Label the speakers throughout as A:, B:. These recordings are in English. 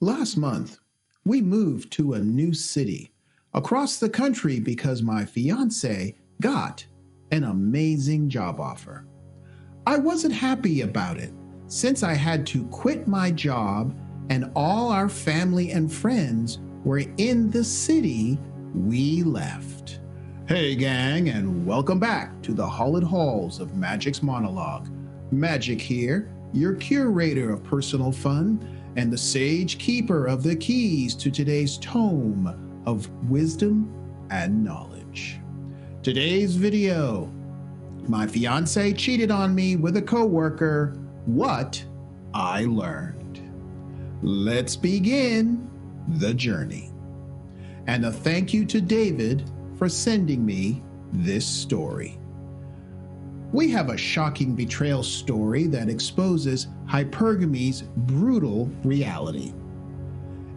A: Last month, we moved to a new city across the country because my fiancé got an amazing job offer. I wasn't happy about it since I had to quit my job and all our family and friends were in the city we left. Hey gang, and welcome back to the Hollowed Halls of Magic's Monologue. Magic here, your curator of personal fun and the sage keeper of the keys to today's tome of wisdom and knowledge. Today's video: my fiance cheated on me with a coworker. What I learned. Let's begin the journey. And a thank you to David for sending me this story. We have a shocking betrayal story that exposes hypergamy's brutal reality.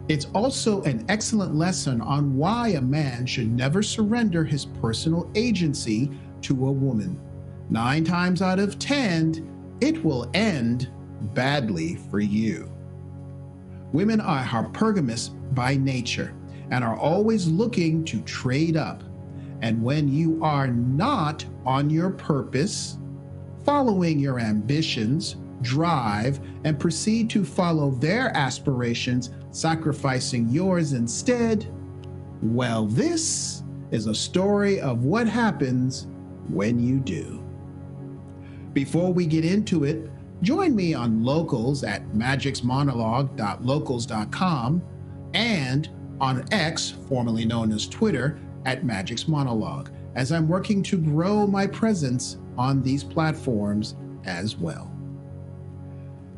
A: It's also an excellent lesson on why a man should never surrender his personal agency to a woman. 9 times out of 10, it will end badly for you. Women are hypergamous by nature and are always looking to trade up. And when you are not on your purpose, following your ambitions, drive, and proceed to follow their aspirations, sacrificing yours instead, well, this is a story of what happens when you do. Before we get into it, join me on Locals at magicsmonologue.locals.com and on X, formerly known as Twitter, at Magic's Monologue, as I'm working to grow my presence on these platforms as well.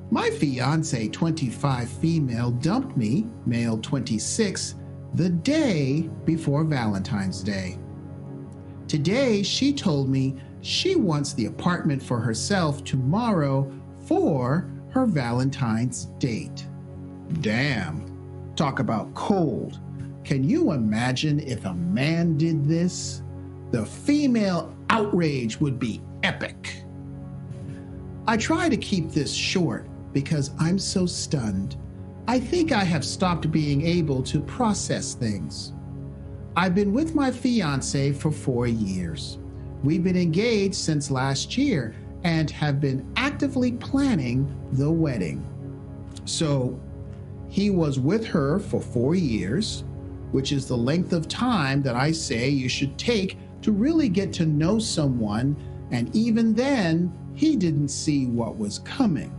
A: My fiance, 25 female, dumped me, male 26, the day before Valentine's Day. Today, she told me she wants the apartment for herself tomorrow for her Valentine's date. Damn, talk about cold. Can you imagine if a man did this? The female outrage would be epic. I try to keep this short because I'm so stunned. I think I have stopped being able to process things. I've been with my fiancé for 4 years. We've been engaged since last year and have been actively planning the wedding. So he was with her for 4 years, which is the length of time that I say you should take to really get to know someone, and even then, he didn't see what was coming.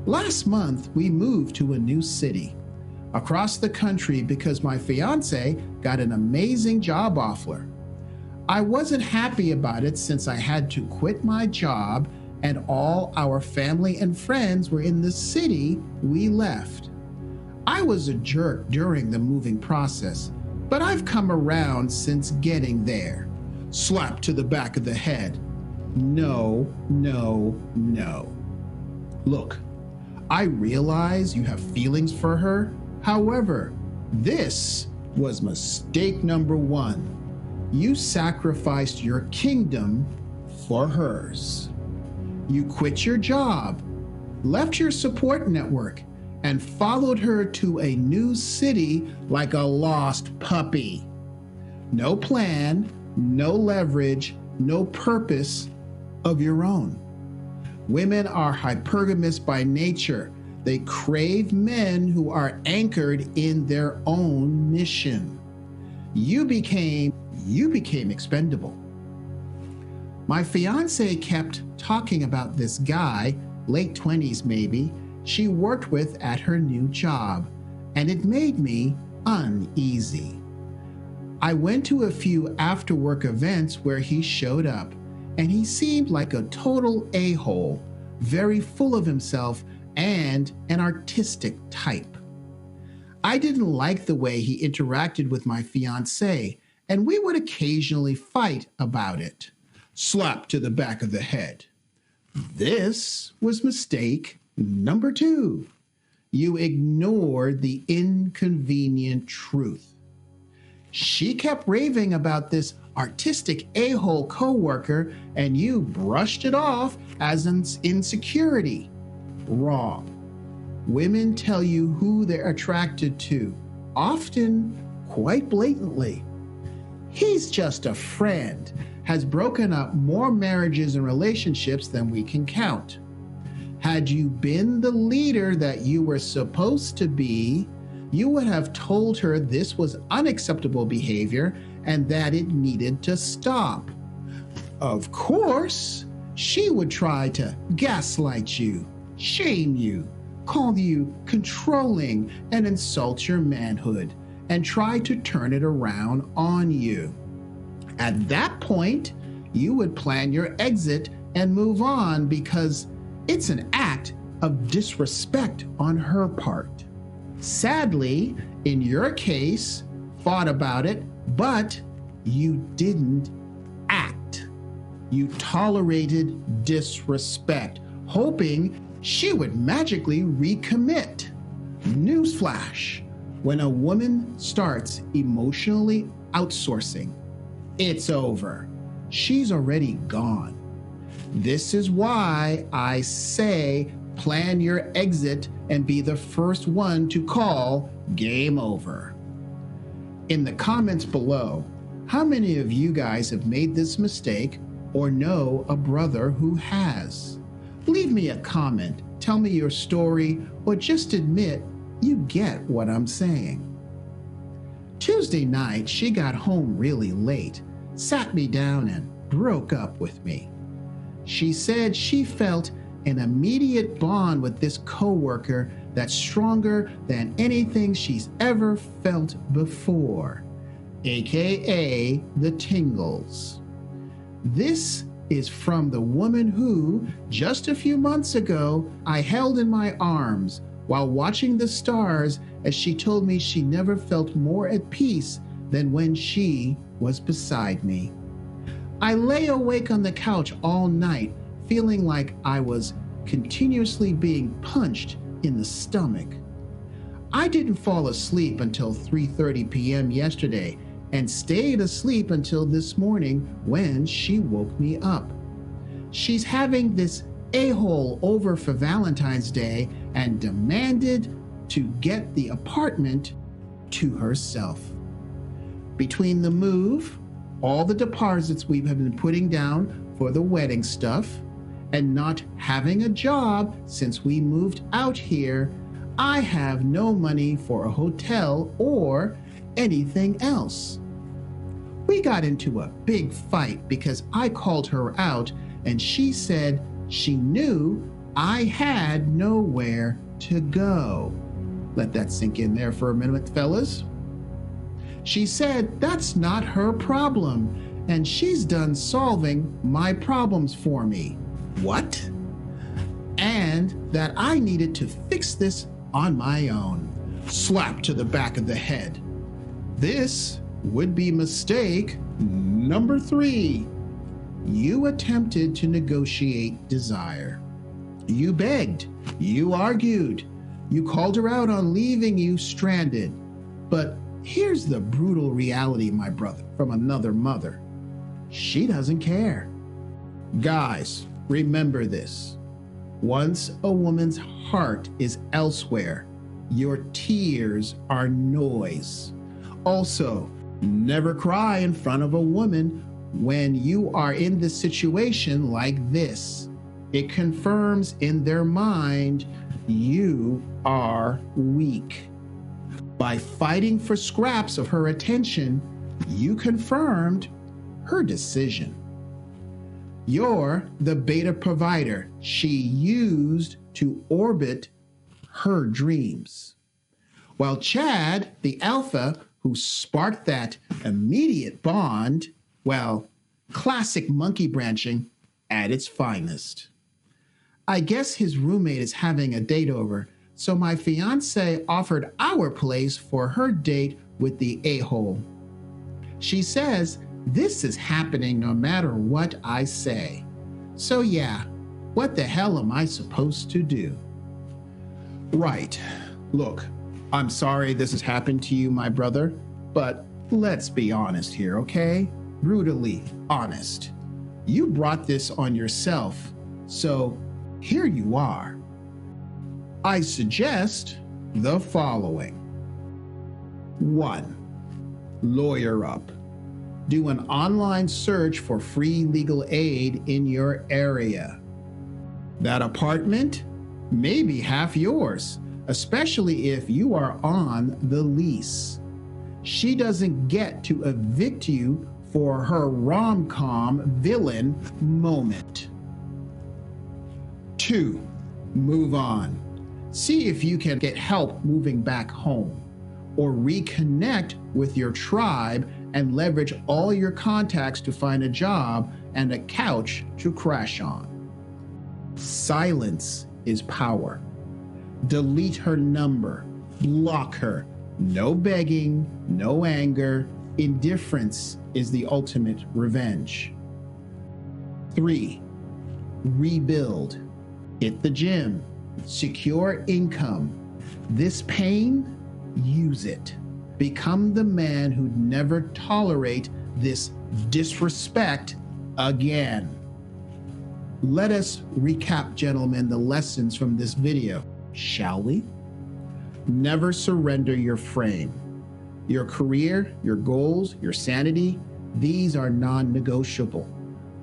A: Last month, we moved to a new city across the country because my fiance got an amazing job offer. I wasn't happy about it since I had to quit my job and all our family and friends were in the city we left. I was a jerk during the moving process, but I've come around since getting there. Slap to the back of the head. No, no, no. Look, I realize you have feelings for her. However, this was mistake number 1. You sacrificed your kingdom for hers. You quit your job, left your support network, and followed her to a new city like a lost puppy. No plan, no leverage, no purpose of your own. Women are hypergamous by nature. They crave men who are anchored in their own mission. You became expendable. My fiance kept talking about this guy, late 20s maybe, she worked with at her new job, and it made me uneasy. I went to a few after-work events where he showed up, and he seemed like a total a-hole, very full of himself and an artistic type. I didn't like the way he interacted with my fiancée, and we would occasionally fight about it. Slap to the back of the head. This was mistake number 2. You ignored the inconvenient truth. She kept raving about this artistic a-hole coworker, and you brushed it off as an insecurity. Wrong. women tell you who they're attracted to, often quite blatantly. He's just a friend, has broken up more marriages and relationships than we can count. Had you been the leader that you were supposed to be, you would have told her this was unacceptable behavior and that it needed to stop. Of course, she would try to gaslight you, shame you, call you controlling, and insult your manhood, and try to turn it around on you. At that point, you would plan your exit and move on because it's an act of disrespect on her part. Sadly, in your case, thought about it, but you didn't act. You tolerated disrespect, hoping she would magically recommit. Newsflash, when a woman starts emotionally outsourcing, it's over. She's already gone. This is why I say plan your exit and be the first one to call game over. In the comments below, how many of you guys have made this mistake or know a brother who has? Leave me a comment, tell me your story, or just admit you get what I'm saying. Tuesday night, she got home really late, sat me down and broke up with me. She said she felt an immediate bond with this coworker that's stronger than anything she's ever felt before, aka the tingles. This is from the woman who, just a few months ago, I held in my arms while watching the stars as she told me she never felt more at peace than when she was beside me. I lay awake on the couch all night, feeling like I was continuously being punched in the stomach. I didn't fall asleep until 3:30 p.m. yesterday and stayed asleep until this morning when she woke me up. She's having this a-hole over for Valentine's Day and demanded to get the apartment to herself. Between the move, all the deposits we have been putting down for the wedding stuff, and not having a job since we moved out here, I have no money for a hotel or anything else. We got into a big fight because I called her out and she said she knew I had nowhere to go. Let that sink in there for a minute, fellas. She said that's not her problem and she's done solving my problems for me. What? And that I needed to fix this on my own. Slap to the back of the head. This would be mistake number 3. You attempted to negotiate desire. You begged. You argued. You called her out on leaving you stranded. But here's the brutal reality, my brother, from another mother. She doesn't care. Guys, remember this. Once a woman's heart is elsewhere, your tears are noise. Also, never cry in front of a woman when you are in this situation like this. It confirms in their mind you are weak. By fighting for scraps of her attention, you confirmed her decision. You're the beta provider she used to orbit her dreams. While Chad, the alpha who sparked that immediate bond, well, classic monkey branching at its finest. I guess his roommate is having a date over, so my fiancée offered our place for her date with the a-hole. She says this is happening no matter what I say. So yeah, what the hell am I supposed to do? Right. Look, I'm sorry this has happened to you, my brother, but let's be honest here, okay? Brutally honest. You brought this on yourself, so here you are. I suggest the following. 1. Lawyer up. Do an online search for free legal aid in your area. That apartment may be half yours, especially if you are on the lease. She doesn't get to evict you for her rom-com villain moment. 2. Move on. See if you can get help moving back home, or reconnect with your tribe and leverage all your contacts to find a job and a couch to crash on. Silence is power. Delete her number, block her. No begging, no anger. Indifference is the ultimate revenge. 3. Rebuild. Hit the gym. Secure income. This pain, use it. Become the man who'd never tolerate this disrespect again. Let us recap, gentlemen, the lessons from this video, shall we? Never surrender your frame. Your career, your goals, your sanity, these are non-negotiable.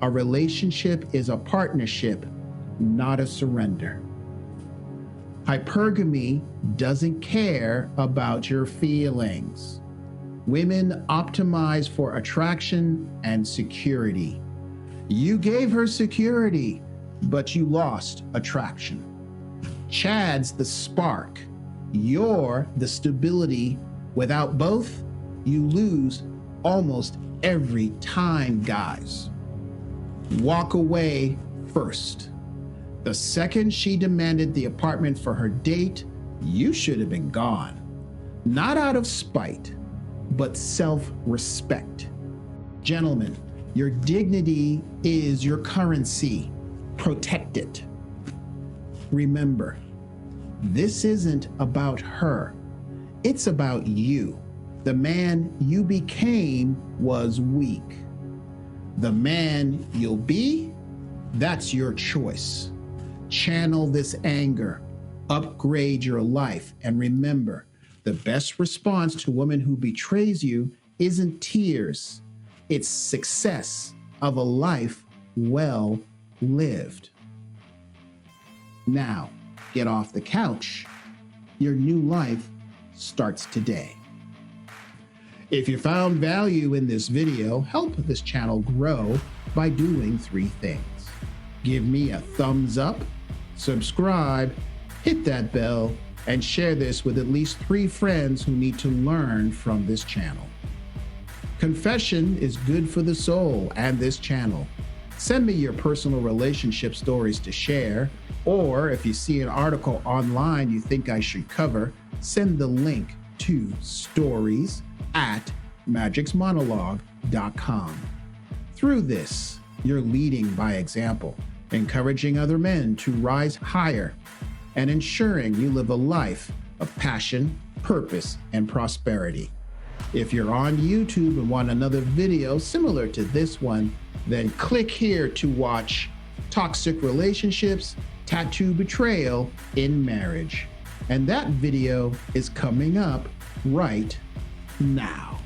A: A relationship is a partnership, not a surrender. Hypergamy doesn't care about your feelings. Women optimize for attraction and security. You gave her security, but you lost attraction. Chad's the spark. You're the stability. Without both, you lose almost every time, guys. Walk away first. The second she demanded the apartment for her date, you should have been gone. Not out of spite, but self-respect. Gentlemen, your dignity is your currency. Protect it. Remember, this isn't about her. It's about you. The man you became was weak. The man you'll be, that's your choice. Channel this anger, upgrade your life, and remember, the best response to a woman who betrays you isn't tears, it's success of a life well lived. Now, get off the couch. Your new life starts today. If you found value in this video, help this channel grow by doing 3 things. Give me a thumbs up, subscribe, hit that bell, and share this with at least 3 friends who need to learn from this channel. Confession is good for the soul and this channel. Send me your personal relationship stories to share, or if you see an article online you think I should cover, send the link to stories@magicsmonologue.com. Through this, you're leading by example, encouraging other men to rise higher, and ensuring you live a life of passion, purpose, and prosperity. If you're on YouTube and want another video similar to this one, then click here to watch Toxic Relationships, Tattoo Betrayal in Marriage. And that video is coming up right now.